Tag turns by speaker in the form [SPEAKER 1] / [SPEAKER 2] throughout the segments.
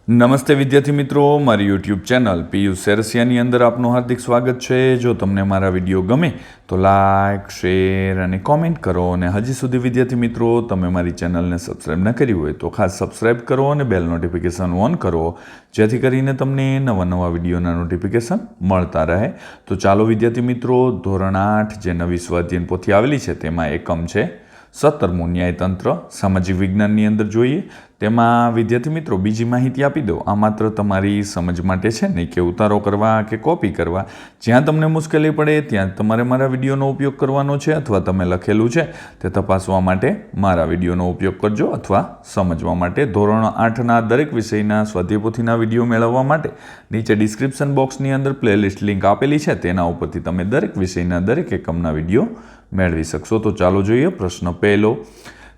[SPEAKER 1] નમસ્તે વિદ્યાર્થી મિત્રો, મારી યુટ્યુબ ચેનલ પિયુષ સેરસિયાની અંદર આપનું હાર્દિક સ્વાગત છે। જો તમને મારા વિડીયો ગમે તો લાઇક, શેર અને કોમેન્ટ કરો, અને હજી સુધી વિદ્યાર્થી મિત્રો તમે મારી ચેનલને સબસ્ક્રાઈબ ન કરી હોય તો ખાસ સબસ્ક્રાઈબ કરો અને બેલ નોટિફિકેશન ઓન કરો, જેથી કરીને તમને નવા નવા વિડીયોના નોટિફિકેશન મળતા રહે। તો ચાલો વિદ્યાર્થી મિત્રો, ધોરણ 8 જે નવી સ્વાધ્યાયન પોથી આવેલી છે તેમાં એકમ છે 17મું ન્યાયતંત્ર સામાજિક વિજ્ઞાનની અંદર જોઈએ। તેમાં વિદ્યાર્થી મિત્રો બીજી માહિતી આપી દો, આ માત્ર તમારી સમજ માટે છે, નહીં કે ઉતારો કરવા કે કોપી કરવા। જ્યાં તમને મુશ્કેલી પડે ત્યાં તમારે મારા વિડીયોનો ઉપયોગ કરવાનો છે, અથવા તમે લખેલું છે તે તપાસવા માટે મારા વિડીયોનો ઉપયોગ કરજો, અથવા સમજવા માટે। ધોરણ 8ના દરેક વિષયના સ્વાધ્યાયપોથીના વિડીયો મેળવવા માટે નીચે ડિસ્ક્રિપ્શન બોક્સની અંદર પ્લેલિસ્ટ લિંક આપેલી છે, તેના ઉપરથી તમે દરેક વિષયના દરેક એકમના વિડીયો મેળવી શકશો। તો ચાલો જોઈએ પ્રશ્ન પહેલો।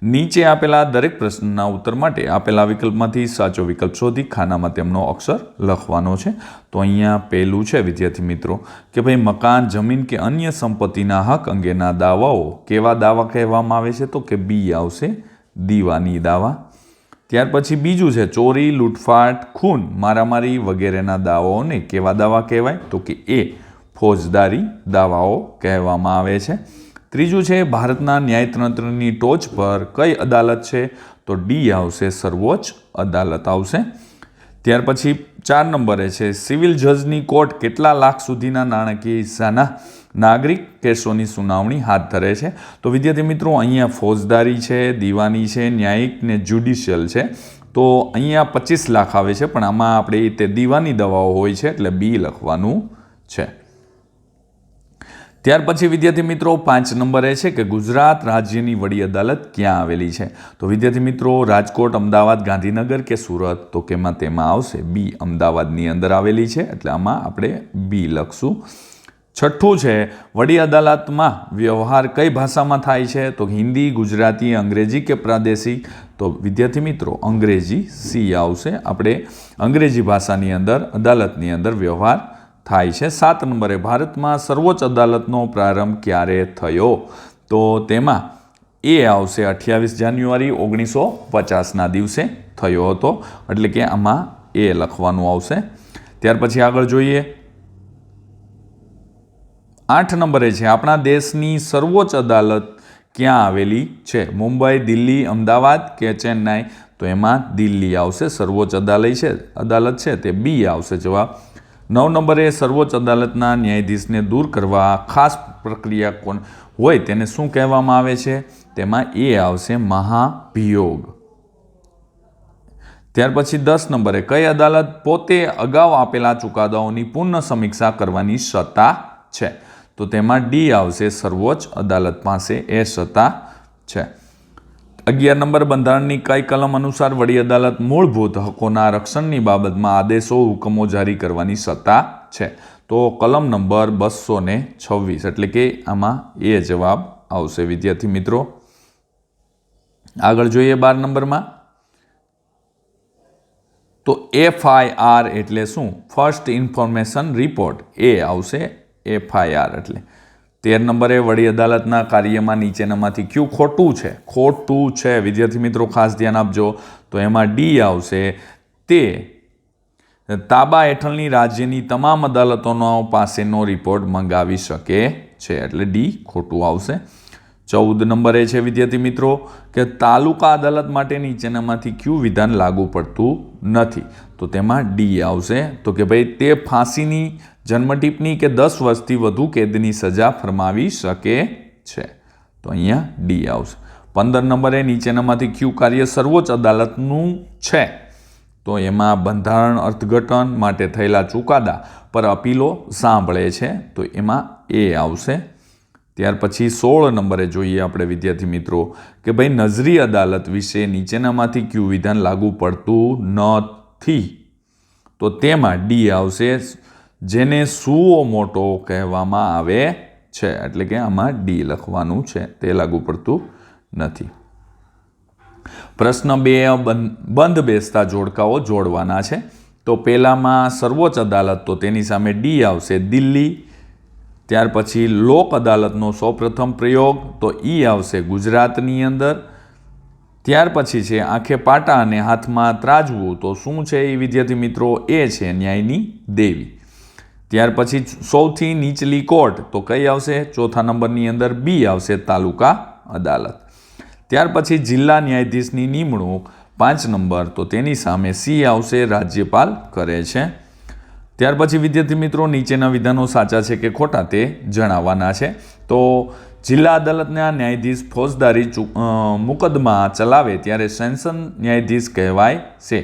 [SPEAKER 1] નીચે આપેલા દરેક પ્રશ્નના ઉત્તર માટે આપેલા વિકલ્પમાંથી સાચો વિકલ્પ શોધી ખાનામાં તેમનો અક્ષર લખવાનો છે। તો અહીંયા પહેલું છે વિદ્યાર્થી મિત્રો કે ભાઈ મકાન, જમીન કે અન્ય સંપત્તિના હક અંગેના દાવાઓ કેવા દાવા કહેવામાં આવે છે? તો કે બી આવશે, દીવાની દાવા। ત્યાર પછી બીજું છે ચોરી, લૂંટફાટ, ખૂન, મારામારી વગેરેના દાવાઓને કેવા દાવા કહેવાય? તો કે એ ફોજદારી દાવાઓ કહેવામાં આવે છે। ત્રીજું છે ભારતના ન્યાયતંત્રની ટોચ પર કઈ અદાલત છે? તો ડી આવશે, સર્વોચ્ચ અદાલત આવશે। ત્યાર પછી 4 નંબરે છે સિવિલ જજની કોર્ટ કેટલા લાખ સુધીના નાણાકીય હિસ્સાના નાગરિક કેસોની સુનાવણી હાથ ધરે છે? તો વિદ્યાર્થી મિત્રો અહીંયા ફોજદારી છે, દીવાની છે, ન્યાયિક ને જ્યુડિશિયલ છે। તો અહીંયા 25 લાખ આવે છે, પણ આમાં આપણે તે દીવાની દવાઓ હોય છે એટલે બી લખવાનું છે। ત્યાર પછી વિદ્યાર્થી મિત્રો 5 નંબરે છે કે ગુજરાત રાજ્યની વડી અદાલત ક્યાં આવેલી છે? તો વિદ્યાર્થી મિત્રો રાજકોટ, અમદાવાદ, ગાંધીનગર કે સુરત? તો કે તેમાં આવશે બી, અમદાવાદની અંદર આવેલી છે, એટલે આમાં આપણે બી લખશું। છઠ્ઠું છે વડી અદાલતમાં વ્યવહાર કઈ ભાષામાં થાય છે? તો હિન્દી, ગુજરાતી, અંગ્રેજી કે પ્રાદેશિક? તો વિદ્યાર્થી મિત્રો અંગ્રેજી, સી આવશે। આપણે અંગ્રેજી ભાષાની અંદર અદાલતની અંદર વ્યવહાર થાય છે। 7 નંબરે ભારતમાં સર્વોચ્ચ અદાલતનો પ્રારંભ ક્યારે થયો? તો તેમાં એ આવશે 28 જાન્યુઆરી 1950ના દિવસે થયો હતો, એટલે કે આમાં એ લખવાનું આવશે। ત્યાર પછી આગળ જોઈએ 8 નંબરે છે આપણા દેશની સર્વોચ્ચ અદાલત ક્યાં આવેલી છે? મુંબઈ, દિલ્હી, અમદાવાદ કે ચેન્નાઈ? તો એમાં દિલ્હી આવશે, સર્વોચ્ચ અદાલત છે તે બી આવશે જવાબ। 9 નંબરે સર્વોચ્ચ અદાલતના ન્યાયાધીશને દૂર કરવા ખાસ પ્રક્રિયા કોણ હોય તેને શું કહેવામાં આવે છે? તેમાં એ આવશે, મહાભિયોગ। ત્યાર પછી 10 નંબરે કઈ અદાલત પોતે અગાઉ આપેલા ચુકાદાઓની પુનઃ સમીક્ષા કરવાની સત્તા છે? તો તેમાં ડી આવશે, સર્વોચ્ચ અદાલત પાસે એ સત્તા છે। 11 નંબર બંધારણની કઈ કલમ અનુસાર વડી અદાલત મૂળભૂત હકોના રક્ષણની બાબતમાં આદેશો, હુકમો જારી કરવાની સત્તા છે? તો કલમ નંબર 226, એટલે કે આમાં એ જવાબ આવશે વિદ્યાર્થી મિત્રો। આગળ જોઈએ 12 નંબરમાં તો FIR એટલે શું? ફર્સ્ટ ઇન્ફોર્મેશન રિપોર્ટ, એ આવશે FIR એટલે। 13 નંબરે વડી અદાલતના કાર્યમાં નીચેનામાંથી ક્યુ ખોટું છે? ખોટું છે વિદ્યાર્થી મિત્રો, ખાસ ધ્યાન આપજો। તો એમાં ડી આવશે, તે તાબા હેઠળની રાજ્યની તમામ અદાલતોનો પાસેનો રિપોર્ટ મંગાવી શકે છે, એટલે ડી ખોટું આવશે। 14 નંબરે છે વિદ્યાર્થી મિત્રો કે તાલુકા અદાલત માટે નીચેનામાંથી ક્યુ વિધાન લાગુ પડતું નથી? તો તેમાં ડી આવશે। તો કે ભાઈ તે ફાંસીની, જન્મટીપની કે 10 વર્ષથી વધુ કેદની સજા ફરમાવી શકે છે, તો અહીંયા ડી આવશે। 15 નંબરે નીચેનામાંથી ક્યુ કાર્ય સર્વોચ્ચ અદાલતનું છે? તો એમાં બંધારણ અર્થઘટન માટે થયેલા ચુકાદા પર અપીલો સાંભળે છે, તો એમાં એ આવશે। ત્યાર પછી 16 નંબરે જોઈએ આપણે વિદ્યાર્થી મિત્રો કે ભાઈ નજરી અદાલત વિશે નીચેનામાંથી ક્યુ વિધાન લાગુ પડતું નથી? તો તેમાં ડી આવશે, જેને સુઓ મોટો કહેવામાં આવે છે, એટલે કે આમાં ડી લખવાનું છે, તે લાગુ પડતું નથી। પ્રશ્ન 2 બંધ બેસતા જોડકાઓ જોડવાના છે। તો પહેલામાં સર્વોચ્ચ અદાલત, તો તેની સામે ડી આવશે, દિલ્હી। ત્યાર પછી લોક અદાલતનો સૌપ્રથમ પ્રયોગ, તો ઈ આવશે ગુજરાતની અંદર। ત્યાર પછી છે આંખે પાટા અને હાથમાં ત્રાજવું, તો શું છે એ વિદ્યાર્થી મિત્રો? એ છે ન્યાયની દેવી. ત્યાર પછી સૌથી નીચલી કોર્ટ તો કઈ આવશે? ચોથા નંબરની અંદર બી આવશે, તાલુકા અદાલત. ત્યાર પછી જિલ્લા ન્યાયાધીશની નિમણૂક 5 નંબર, તો તેની સામે સી આવશે, રાજ્યપાલ કરે છે. ત્યાર પછી વિદ્યાર્થી મિત્રો નીચેના વિધાનો સાચા છે કે ખોટા તે જણાવવાના છે. તો જિલ્લા અદાલતના ન્યાયાધીશ ફોજદારી મુકદ્દમા ચલાવે ત્યારે સેશન્સ ન્યાયાધીશ કહેવાય છે,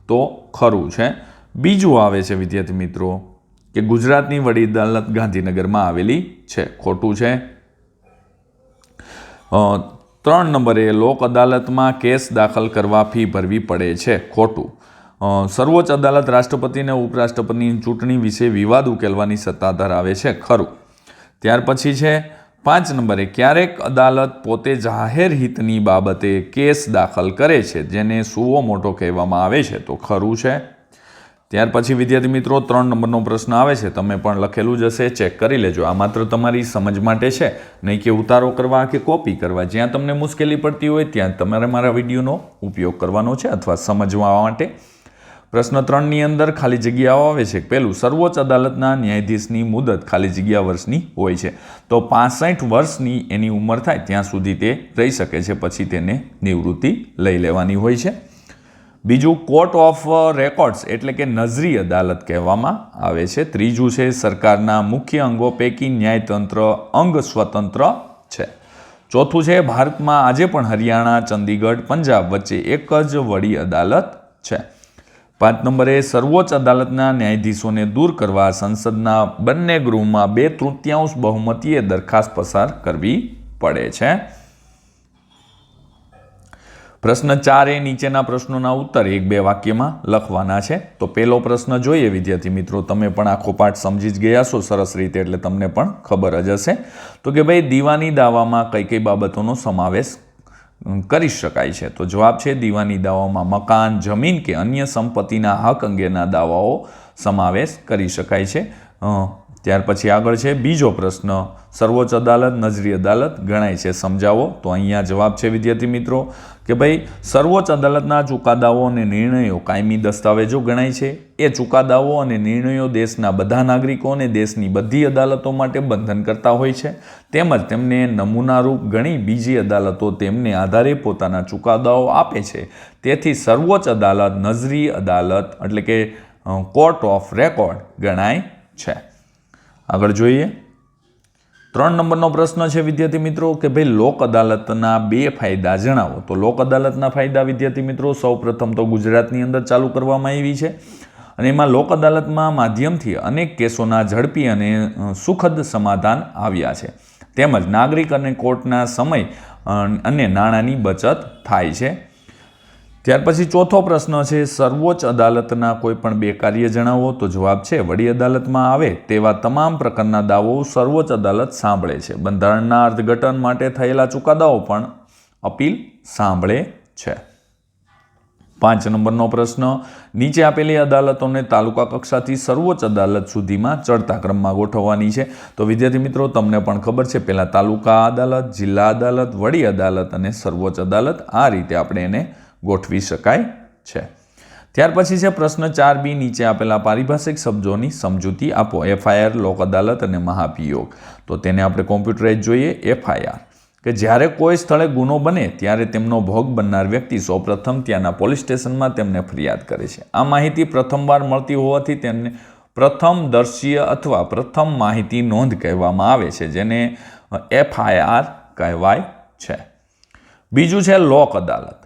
[SPEAKER 1] તો ખરું છે. બીજું આવે છે વિદ્યાર્થી મિત્રો કે ગુજરાતની વડી અદાલત ગાંધીનગરમાં આવેલી છે, ખોટું છે. 3 નંબરે લોક અદાલતમાં કેસ દાખલ કરવા ફી ભરવી પડે છે, ખોટું. સર્વોચ્ચ અદાલત રાષ્ટ્રપતિ અને ઉપરાષ્ટ્રપતિની ચૂંટણી વિશે વિવાદ ઉકેલવાની સત્તા ધરાવે છે, ખરું. ત્યાર પછી છે 5 નંબરે ક્યારેક અદાલત પોતે જાહેર હિતની બાબતે કેસ દાખલ કરે છે, જેને સુઓ મોટો કહેવામાં આવે છે, તો ખરું છે. ત્યાર પછી વિદ્યાર્થી મિત્રો 3 નંબરનો પ્રશ્ન આવે છે, તમે પણ લખેલું જ હશે, ચેક કરી લેજો. આ માત્ર તમારી સમજ માટે છે, નહીં કે ઉતારો કરવા કે કોપી કરવા. જ્યાં તમને મુશ્કેલી પડતી હોય ત્યાં તમારે મારા વિડીયોનો ઉપયોગ કરવાનો છે અથવા સમજવા માટે. પ્રશ્ન 3ની અંદર ખાલી જગ્યાઓ આવે છે. પહેલું, સર્વોચ્ચ અદાલતના ન્યાયાધીશની મુદત ખાલી જગ્યા વર્ષની હોય છે, તો 65 વર્ષની એની ઉંમર થાય ત્યાં સુધી તે રહી શકે છે, પછી તેને નિવૃત્તિ લઈ લેવાની હોય છે. બીજું, કોર્ટ ઓફ રેકોર્ડ્સ એટલે કે નજરી અદાલત કહેવામાં આવે છે. ત્રીજું છે સરકારના મુખ્ય અંગો પૈકી ન્યાયતંત્ર અંગ સ્વતંત્ર છે. ચોથું છે ભારતમાં આજે પણ હરિયાણા, ચંદીગઢ, પંજાબ વચ્ચે એક જ વડી અદાલત છે. 5 નંબરે સર્વોચ્ચ અદાલતના ન્યાયાધીશોને દૂર કરવા સંસદના બંને ગૃહમાં 2/3 બહુમતીએ દરખાસ્ત પસાર કરવી પડે છે. પ્રશ્ન 4 એ નીચેના પ્રશ્નોના ઉત્તર 1-2 વાક્યમાં લખવાના છે. તો પહેલો પ્રશ્ન જોઈએ વિદ્યાર્થી મિત્રો, તમે પણ આખો પાઠ સમજી જ ગયા છો સરસ રીતે, એટલે તમને પણ ખબર જ હશે. તો કે ભાઈ દીવાની દાવામાં કઈ કઈ બાબતોનો સમાવેશ કરી શકાય છે? તો જવાબ છે દીવાની દાવામાં મકાન, જમીન કે અન્ય સંપત્તિના હક અંગેના દાવાઓ સમાવેશ કરી શકાય છે. ત્યાર પછી આગળ છે બીજો પ્રશ્ન, સર્વોચ્ચ અદાલત નજરી અદાલત ગણાય છે, સમજાવો. તો અહીંયા જવાબ છે વિદ્યાર્થી મિત્રો કે ભાઈ સર્વોચ્ચ અદાલતના ચુકાદાઓ અને નિર્ણયો કાયમી દસ્તાવેજો ગણાય છે. એ ચુકાદાઓ અને નિર્ણયો દેશના બધા નાગરિકો અને દેશની બધી અદાલતો માટે બંધન કરતા હોય છે, તેમજ તેમને નમૂનારૂપ ઘણી બીજી અદાલતો તેમને આધારે પોતાના ચુકાદાઓ આપે છે. તેથી સર્વોચ્ચ અદાલત નજરી અદાલત એટલે કે કોર્ટ ઓફ રેકોર્ડ ગણાય છે. આગળ જોઈએ 3 નંબરનો પ્રશ્ન છે વિદ્યાર્થી મિત્રો કે ભાઈ લોક અદાલતના 2 ફાયદા જણાવો. તો લોક અદાલતના ફાયદા વિદ્યાર્થી મિત્રો સૌપ્રથમ તો ગુજરાતની અંદર ચાલુ કરવામાં આવી છે, અને એમાં લોક અદાલતમાં માધ્યમથી અનેક કેસોના ઝડપી અને સુખદ સમાધાન આવ્યા છે, તેમજ નાગરિક અને કોર્ટના સમય અને નાણાંની બચત થાય છે. ત્યાર પછી ચોથો પ્રશ્ન છે સર્વોચ્ચ અદાલતના કોઈ પણ 2 કાર્ય જણાવો. તો જવાબ છે વડી અદાલતમાં આવે તેવા તમામ પ્રકારના દાવો સર્વોચ્ચ અદાલત સાંભળે છે. બંધારણના અર્થઘટન માટે થયેલા ચુકાદાઓ પણ અપીલ સાંભળે છે. 5 નંબરનો પ્રશ્ન, નીચે આપેલી અદાલતોને તાલુકા કક્ષાથી સર્વોચ્ચ અદાલત સુધીમાં ચડતા ક્રમમાં ગોઠવવાની છે. તો વિદ્યાર્થી મિત્રો તમને પણ ખબર છે, પહેલાં તાલુકા અદાલત, જિલ્લા અદાલત, વડી અદાલત અને સર્વોચ્ચ અદાલત, આ રીતે આપણે એને ગોઠવી શકાય છે. ત્યાર પછી છે પ્રશ્ન 4B, નીચે આપેલા પારિભાષિક શબ્દોની સમજૂતી આપો. FIR, લોક અદાલત અને મહાભિયોગ. તો તેને આપણે કોમ્પ્યુટરાઇઝ જોઈએ. FIR કે જ્યારે કોઈ સ્થળે ગુનો બને ત્યારે તેમનો ભોગ બનનાર વ્યક્તિ સૌપ્રથમ ત્યાંના પોલીસ સ્ટેશનમાં તેમને ફરિયાદ કરે છે. આ માહિતી પ્રથમવાર મળતી હોવાથી તેમને પ્રથમદર્શીય અથવા પ્રથમ માહિતી નોંધ કહેવામાં આવે છે, જેને FIR કહેવાય છે. બીજું છે લોક અદાલત.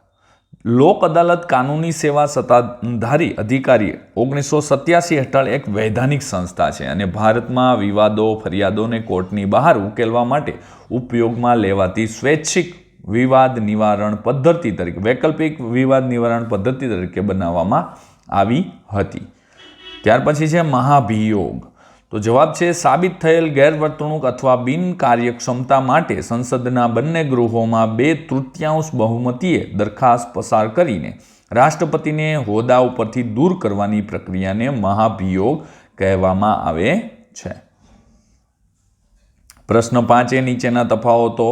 [SPEAKER 1] લોક અદાલત કાનૂની સેવા સત્તાધારી અધિકારી 1987 હેઠળ એક વૈધાનિક સંસ્થા છે, અને ભારતમાં વિવાદો, ફરિયાદોને કોર્ટની બહાર ઉકેલવા માટે ઉપયોગમાં લેવાતી સ્વૈચ્છિક વિવાદ નિવારણ પદ્ધતિ તરીકે, વૈકલ્પિક વિવાદ નિવારણ પદ્ધતિ તરીકે બનાવવામાં આવી હતી. ત્યાર પછી છે મહાભિયોગ. તો જવાબ છે સાબિત થયેલ ગેરવર્તણૂક અથવા બિનકાર્યક્ષમતા માટે સંસદના બંને ગૃહોમાં 2/3 બહુમતીએ દરખાસ્ત પસાર કરીને રાષ્ટ્રપતિને હોદ્દા ઉપરથી દૂર કરવાની પ્રક્રિયાને મહાભિયોગ કહેવામાં આવે છે. પ્રશ્ન 5 નીચેના તફાવતો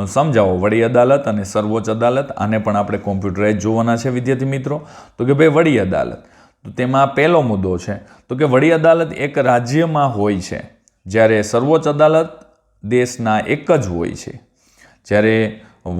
[SPEAKER 1] સમજાવો. વડી અદાલત અને સર્વોચ્ચ અદાલત, આને પણ આપણે કોમ્પ્યુટરાઇઝ જોવાના છે વિદ્યાર્થી મિત્રો. તો કે ભાઈ વડી અદાલત, તો તેમાં પહેલો મુદ્દો છે તો કે વડી અદાલત એક રાજ્યમાં હોય છે, જ્યારે સર્વોચ્ચ અદાલત દેશના એક જ હોય છે. જ્યારે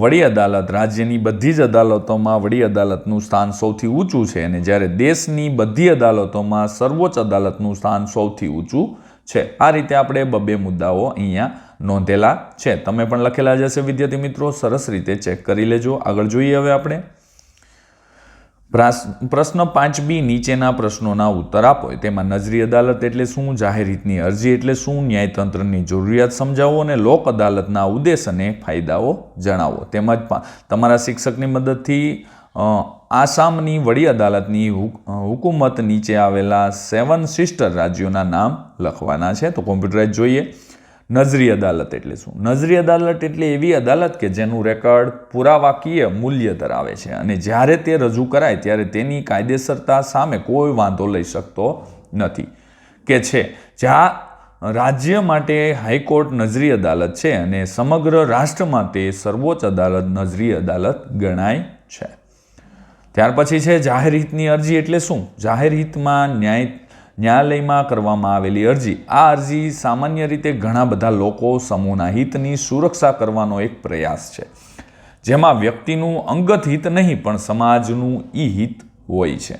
[SPEAKER 1] વડી અદાલત રાજ્યની બધી જ અદાલતોમાં વડી અદાલતનું સ્થાન સૌથી ઊંચું છે, અને જ્યારે દેશની બધી અદાલતોમાં સર્વોચ્ચ અદાલતનું સ્થાન સૌથી ઊંચું છે. આ રીતે આપણે બબે મુદ્દાઓ અહીંયા નોંધેલા છે. તમે પણ લખેલા જ હશે વિદ્યાર્થી મિત્રો, સરસ રીતે ચેક કરી લેજો. આગળ જોઈએ હવે આપણે પ્રશ્ન 5b નીચેના પ્રશ્નોના ઉત્તર આપો. તેમાં નજરી અદાલત એટલે શું, જાહેર હિતની અરજી એટલે શું, ન્યાયતંત્રની જરૂરિયાત સમજાવો અને લોક અદાલતના ઉદ્દેશ અને ફાયદાઓ જણાવો. તેમજ તમારા શિક્ષકની મદદથી આસામની વડી અદાલતની હુકુમત નીચે આવેલા 7 સિસ્ટર રાજ્યોના નામ લખવાના છે. તો કોમ્પ્યુટરાઇઝ જોઈએ. નજરી અદાલત એટલે શું? નજરી અદાલત એટલે એવી અદાલત કે જેનું રેકર્ડ પુરાવાકીય મૂલ્ય ધરાવે છે અને જ્યારે તે રજૂ કરાય ત્યારે તેની કાયદેસરતા સામે કોઈ વાંધો લઈ શકતો નથી, કે છે જ્યાં રાજ્ય માટે હાઈકોર્ટ નજરી અદાલત છે અને સમગ્ર રાષ્ટ્ર માટે સર્વોચ્ચ અદાલત નજરી અદાલત ગણાય છે. ત્યાર પછી છે જાહેર હિતની અરજી એટલે શું? જાહેર હિતમાં ન્યાયાલયમાં કરવામાં આવેલી અરજી. આ અરજી સામાન્ય રીતે ઘણા બધા લોકો સમૂહના હિતની સુરક્ષા કરવાનો એક પ્રયાસ છે, જેમાં વ્યક્તિનું અંગત હિત નહીં પણ સમાજનું ઈ હિત હોય છે.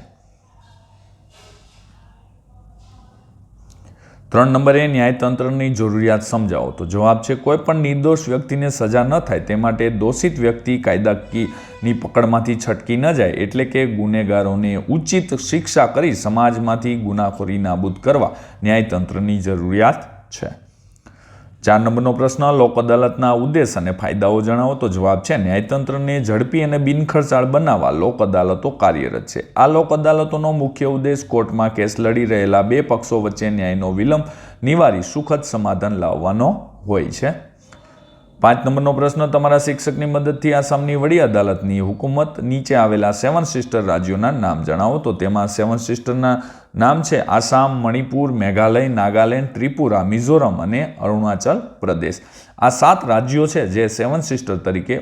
[SPEAKER 1] 3 નંબરે ન્યાયતંત્રની જરૂરિયાત સમજાવો. તો જવાબ છે કોઈ પણ નિર્દોષ વ્યક્તિને સજા ન થાય તે માટે દોષિત વ્યક્તિ કાયદાકીયની પકડમાંથી છટકી ન જાય, એટલે કે ગુનેગારોને ઉચિત શિક્ષા કરી સમાજમાંથી ગુનાખોરી નાબૂદ કરવા ન્યાયતંત્રની જરૂરિયાત છે. 4 નંબરનો પ્રશ્ન લોક અદાલતના ઉદ્દેશ અને ફાયદાઓ જણાવો. તો જવાબ છે ન્યાયતંત્રને ઝડપી અને બિનખર્ચાળ બનાવવા લોક અદાલતો કાર્યરત છે. આ લોક અદાલતોનો મુખ્ય ઉદ્દેશ કોર્ટમાં કેસ લડી રહેલા બે પક્ષો વચ્ચે ન્યાયનો વિલંબ નિવારી સુખદ સમાધાન લાવવાનો હોય છે. 5 નંબરનો પ્રશ્ન તમારા શિક્ષકની મદદથી આસામની વડી અદાલતની હુકુમત નીચે આવેલા 7 સિસ્ટર રાજ્યોના નામ જણાવો. તો તેમાં 7 સિસ્ટરના નામ છે આસામ, મણિપુર, મેઘાલય, નાગાલેન્ડ, ત્રિપુરા, મિઝોરમ અને અરુણાચલ પ્રદેશ. આ 7 રાજ્યો છે જે 7 સિસ્ટર તરીકે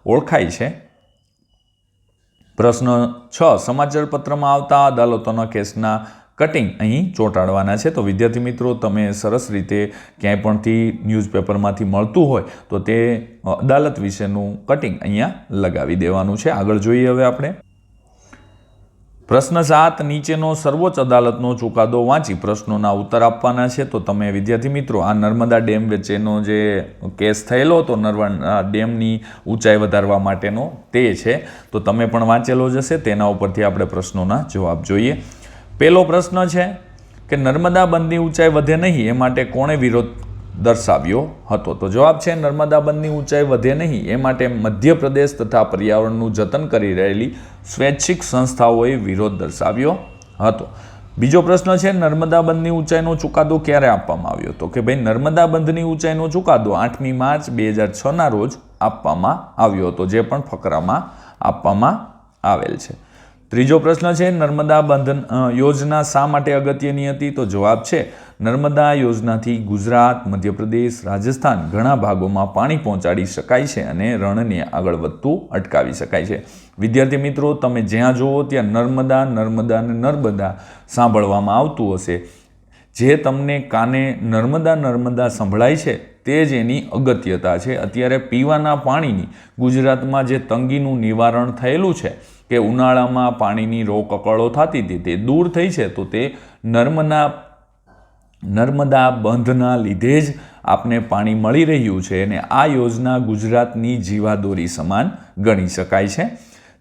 [SPEAKER 1] ઓળખાય છે. પ્રશ્ન 6 સમાચાર પત્રમાં આવતા અદાલતોના કેસના કટિંગ અહીં ચોંટાડવાના છે. તો વિદ્યાર્થી મિત્રો, તમે સરસ રીતે ક્યાંય પણથી ન્યૂઝપેપરમાંથી મળતું હોય તો તે અદાલત વિશેનું કટિંગ અહીંયા લગાવી દેવાનું છે. આગળ જોઈએ હવે આપણે પ્રશ્ન 7 નીચેનો સર્વોચ્ચ અદાલતનો ચુકાદો વાંચી પ્રશ્નોના ઉત્તર આપવાના છે. તો તમે વિદ્યાર્થી મિત્રો આ નર્મદા ડેમ વચ્ચેનો જે કેસ થયેલો હતો, નર્મદા ડેમની ઊંચાઈ વધારવા માટેનો, તે છે. તો તમે પણ વાંચેલો જ હશે. તેના ઉપરથી આપણે પ્રશ્નોના જવાબ જોઈએ. પહેલો પ્રશ્ન છે કે નર્મદા બંધની ઊંચાઈ વધે નહીં એ માટે કોણે વિરોધ દર્શાવ્યો હતો? તો જવાબ છે નર્મદા બંધની ઊંચાઈ વધે નહીં એ માટે મધ્યપ્રદેશ તથા પર્યાવરણનું જતન કરી રહેલી સ્વૈચ્છિક સંસ્થાઓએ વિરોધ દર્શાવ્યો હતો. બીજો પ્રશ્ન છે નર્મદા બંધની ઊંચાઈનો ચુકાદો ક્યારે આપવામાં આવ્યો? તો કે ભાઈ નર્મદા બંધની ઊંચાઈનો ચુકાદો 8મી માર્ચ 2006ના રોજ આપવામાં આવ્યો હતો, જે પણ ફકરામાં આપવામાં આવેલ છે. ત્રીજો પ્રશ્ન છે નર્મદા બંધ યોજના શા માટે અગત્યની હતી? તો જવાબ છે નર્મદા યોજનાથી ગુજરાત, મધ્યપ્રદેશ, રાજસ્થાન ઘણા ભાગોમાં પાણી પહોંચાડી શકાય છે અને રણને આગળ વધતું અટકાવી શકાય છે. વિદ્યાર્થી મિત્રો, તમે જ્યાં જુઓ ત્યાં નર્મદા નર્મદા અને નર્મદા સાંભળવામાં આવતું હશે. જે તમને કાને નર્મદા નર્મદા સંભળાય છે તે જ એની અગત્યતા છે. અત્યારે પીવાના પાણીની ગુજરાતમાં જે તંગીનું નિવારણ થયેલું છે કે ઉનાળામાં પાણીની રોકકળો થતી હતી તે દૂર થઈ છે, તો તે નર્મદા બંધના લીધે જ આપને પાણી મળી રહ્યું છે અને આ યોજના ગુજરાતની જીવાદોરી સમાન ગણી શકાય છે.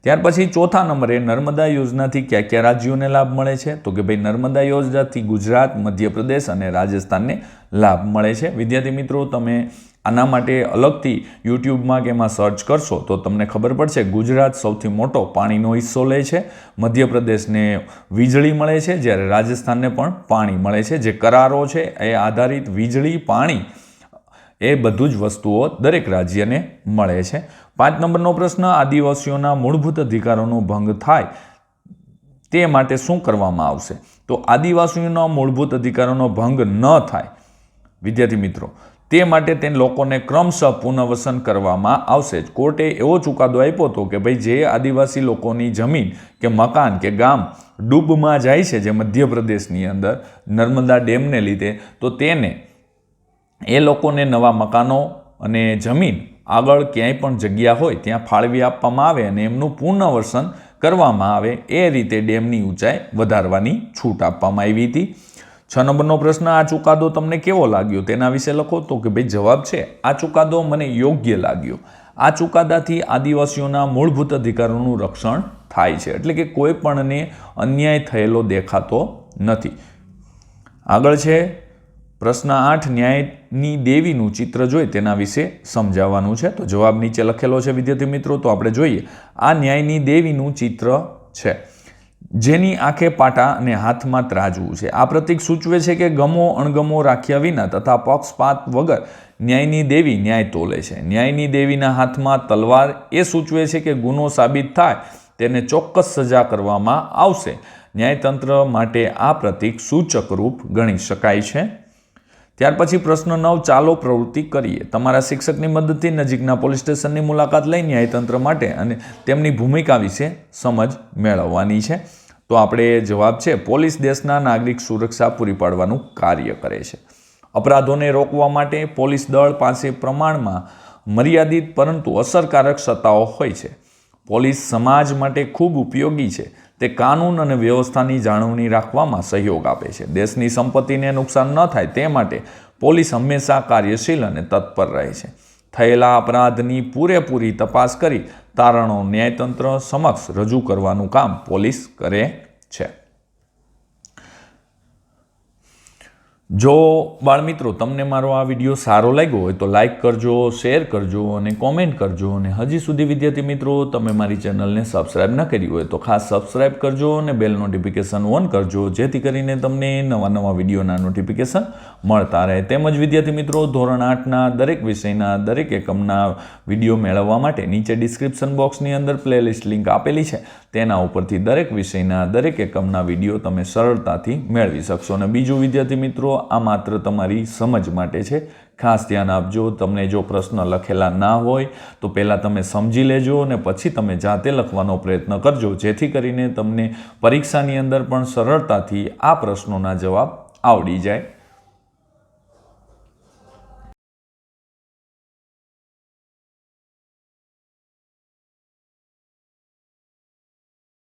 [SPEAKER 1] ત્યાર પછી ચોથા નંબરે નર્મદા યોજનાથી કયા કયા રાજ્યોને લાભ મળે છે? તો કે ભાઈ નર્મદા યોજનાથી ગુજરાત, મધ્યપ્રદેશ અને રાજસ્થાનને લાભ મળે છે. વિદ્યાર્થી મિત્રો, તમે આના માટે અલગથી યુટ્યુબમાં કે એમાં સર્ચ કરશો તો તમને ખબર પડશે. ગુજરાત સૌથી મોટો પાણીનો હિસ્સો લે છે, મધ્યપ્રદેશને વીજળી મળે છે, જ્યારે રાજસ્થાનને પણ પાણી મળે છે. જે કરારો છે એ આધારિત વીજળી, પાણી એ બધું જ વસ્તુઓ દરેક રાજ્યને મળે છે. 5 નંબરનો પ્રશ્ન આદિવાસીઓના મૂળભૂત અધિકારોનો ભંગ થાય તે માટે શું કરવામાં આવશે? તો આદિવાસીઓના મૂળભૂત અધિકારોનો ભંગ ન થાય વિદ્યાર્થી મિત્રો તે માટે તે લોકોને ક્રમશઃ પુનર્વસન કરવામાં આવશે. કોર્ટે એવો ચુકાદો આપ્યો હતો કે ભાઈ જે આદિવાસી લોકોની જમીન કે મકાન કે ગામ ડૂબમાં જાય છે, જે મધ્યપ્રદેશની અંદર નર્મદા ડેમને લીધે, તો તેને એ લોકોને નવા મકાનો અને જમીન આગળ ક્યાંય પણ જગ્યા હોય ત્યાં ફાળવી આપવામાં આવે અને એમનું પુનર્વસન કરવામાં આવે. એ રીતે ડેમની ઊંચાઈ વધારવાની છૂટ આપવામાં આવી હતી. 6 નંબરનો પ્રશ્ન, આ ચુકાદો તમને કેવો લાગ્યો તેના વિશે લખો. તો કે ભાઈ જવાબ છે, આ ચુકાદો મને યોગ્ય લાગ્યો. આ ચુકાદાથી આદિવાસીઓના મૂળભૂત અધિકારોનું રક્ષણ થાય છે, એટલે કે કોઈ પણને અન્યાય થયેલો દેખાતો નથી. આગળ છે પ્રશ્ન 8, ન્યાયની દેવીનું ચિત્ર જોઈ તેના વિશે સમજાવવાનું છે. તો જવાબ નીચે લખેલો છે વિદ્યાર્થી મિત્રો. તો આપણે જોઈએ, આ ન્યાયની દેવીનું ચિત્ર છે જેની આંખે પાટા અને હાથમાં ત્રાજવું છે. આ પ્રતીક સૂચવે છે કે ગમો અણગમો રાખ્યા વિના તથા પક્ષપાત વગર ન્યાયની દેવી ન્યાય તોલે છે. ન્યાયની દેવીના હાથમાં તલવાર એ સૂચવે છે કે ગુનો સાબિત થાય તેને ચોક્કસ સજા કરવામાં આવશે. ન્યાયતંત્ર માટે આ પ્રતીક સૂચક રૂપ ગણી શકાય છે. ત્યાર પછી પ્રશ્ન 9, ચાલો પ્રવૃત્તિ કરીએ. તમારા શિક્ષકની મદદથી નજીકના પોલીસ સ્ટેશનની મુલાકાત લઈ ન્યાયતંત્ર માટે અને તેમની ભૂમિકા વિશે સમજ મેળવવાની છે. તો આપણે જવાબ છે, પોલીસ દેશના નાગરિક સુરક્ષા પૂરી પાડવાનું કાર્ય કરે છે. અપરાધોને રોકવા માટે પોલીસ દળ પાસે પ્રમાણમાં મર્યાદિત પરંતુ અસરકારક સત્તાઓ હોય છે. પોલીસ સમાજ માટે ખૂબ ઉપયોગી છે. તે કાનૂન અને વ્યવસ્થાની જાળવણી રાખવામાં સહયોગ આપે છે. દેશની સંપત્તિને નુકસાન ન થાય તે માટે પોલીસ હંમેશા કાર્યશીલ અને તત્પર રહે છે. થયેલા અપરાધની પૂરેપૂરી તપાસ કરી તારણો ન્યાયતંત્ર સમક્ષ રજૂ કરવાનું કામ પોલીસ કરે છે. જો બાળમિત્રો તમને મારો આ વિડીયો સારો લાગ્યો હોય તો લાઇક કરજો, શેર કરજો અને કોમેન્ટ કરજો. અને હજી સુધી વિદ્યાર્થી મિત્રો તમે મારી ચેનલને સબસ્ક્રાઈબ ન કરી હોય તો ખાસ સબસ્ક્રાઈબ કરજો અને બેલ નોટિફિકેશન ઓન કરજો, જેથી કરીને તમને નવા નવા વિડીયોના નોટિફિકેશન મળતા રહે. તેમજ વિદ્યાર્થી મિત્રો ધોરણ 8ના દરેક વિષયના દરેક એકમના વિડીયો મેળવવા માટે નીચે ડિસ્ક્રિપ્શન બોક્સની અંદર પ્લેલિસ્ટ લિંક આપેલી છે, તેના ઉપરથી દરેક વિષયના દરેક એકમના વિડીયો તમે સરળતાથી મેળવી શકશો. અને બીજું વિદ્યાર્થી મિત્રો, આ માત્ર તમારી સમજ માટે છે, ખાસ ધ્યાન આપજો. તમને જો પ્રશ્ન લખેલા ના હોય તો પહેલાં તમે સમજી લેજો અને પછી તમે જાતે લખવાનો પ્રયત્ન કરજો, જેથી કરીને તમને પરીક્ષાની અંદર પણ સરળતાથી આ પ્રશ્નોના જવાબ આવડી જાય